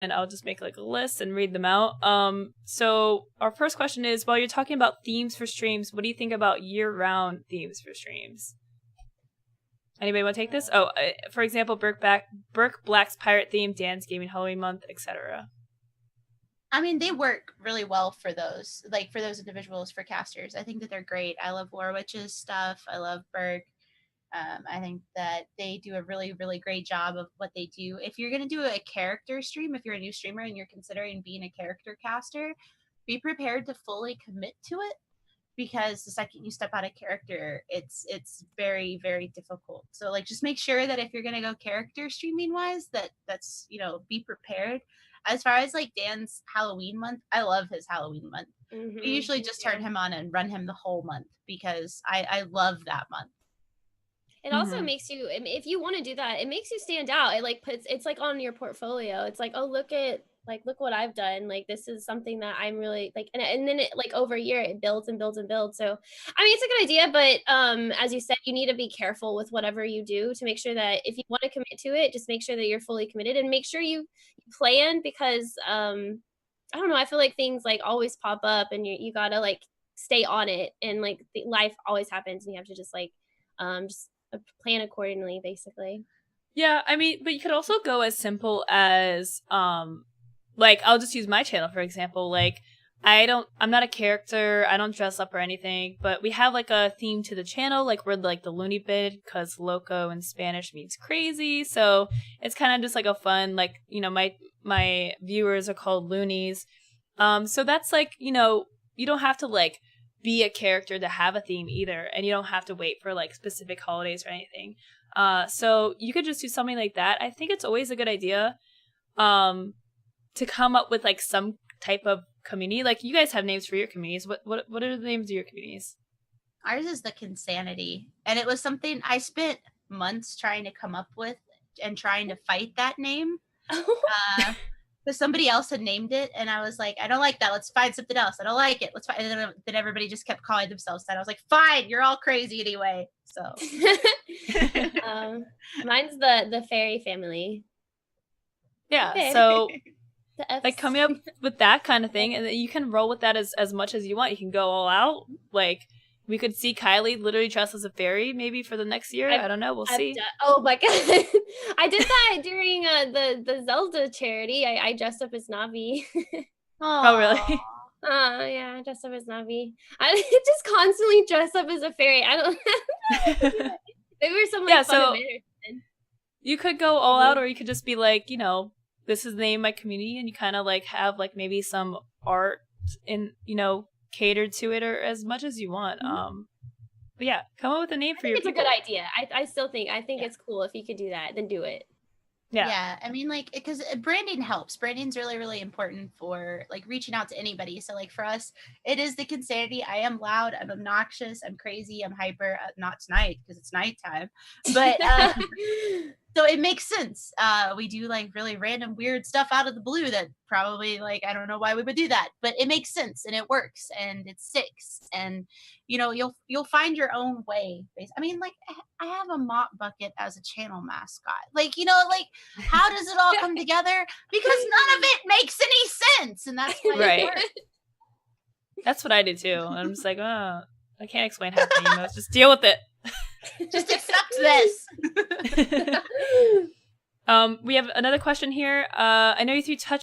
and I'll just make like a list and read them out. So our first question is, while you're talking about themes for streams, what do you think about year-round themes for streams? Anybody want to take this? Oh, for example, Burke Black's pirate theme, Dan's Gaming Halloween month, etc. I mean, they work really well for those, like for those individuals, for casters. I think that they're great. I love War Witch's stuff. I love Burke. I think that they do a really, really great job of what they do. If you're going to do a character stream, if you're a new streamer and you're considering being a character caster, be prepared to fully commit to it, because the second you step out of character, it's very, very difficult. So like, just make sure that if you're going to go character streaming wise, that's, you know, be prepared. As far as like Dan's Halloween month, I love his Halloween month. Mm-hmm. We usually just turn him on and run him the whole month because I love that month. It also makes you, if you want to do that, it makes you stand out. It like it's like on your portfolio. It's like, oh, look what I've done. Like, this is something that I'm really like, and then it like over a year, it builds and builds and builds. So, I mean, it's a good idea, but as you said, you need to be careful with whatever you do to make sure that if you want to commit to it, just make sure that you're fully committed and make sure you plan, because I don't know, I feel like things like always pop up and you gotta like stay on it, and like life always happens and you have to just like just plan accordingly, basically. Yeah, I mean, but you could also go as simple as like, I'll just use my channel for example. Like, I'm not a character, I don't dress up or anything, but we have like a theme to the channel, like we're like the loony bin, because Lowco in Spanish means crazy, so it's kind of just like a fun, like, you know, my viewers are called loonies, so that's like, you know, you don't have to like be a character to have a theme either, and you don't have to wait for like specific holidays or anything, so you could just do something like that. I think it's always a good idea to come up with like some type of community. Like, you guys have names for your communities. What are the names of your communities? Ours is the Kintinue, and it was something I spent months trying to come up with and trying to fight that name. Because somebody else had named it, and I was like, I don't like that. Let's find something else. I don't like it. Let's find. And then everybody just kept calling themselves that. I was like, fine, you're all crazy anyway. So, mine's the fairy family. Yeah. Okay. So, like, coming up with that kind of thing, and then you can roll with that as much as you want. You can go all out. Like, we could see Kylie literally dressed as a fairy maybe for the next year. I don't know. We'll see. Oh my god. I did that during the Zelda charity. I dressed up as Navi. Oh, really? Yeah, I dressed up as Navi. I just constantly dress up as a fairy. I don't maybe we're some like fun event. You could go all out, or you could just be like, you know, this is the name of my community, and you kind of like have like maybe some art in, you know, catered to it, or as much as you want. But yeah, come up with a name for your people. It's a good idea. I still think it's cool. If you could do that, then do it. Yeah, I mean, like, because branding helps. Branding's really, really important for like reaching out to anybody. So like for us, it is the Kintinue. I am loud, I'm obnoxious, I'm crazy, I'm hyper. Not tonight because it's nighttime, but so it makes sense. We do like really random weird stuff out of the blue that probably, like, I don't know why we would do that, but it makes sense and it works and it sticks, and you know, you'll find your own way. I mean, like, I have a mop bucket as a channel mascot. Like, you know, like, how does it all come together? Because none of it makes any sense, and that's why it works. That's what I do too. I'm just like, oh, I can't explain half the emails. Just deal with it. Just accept this. We have another question here. I know you three touched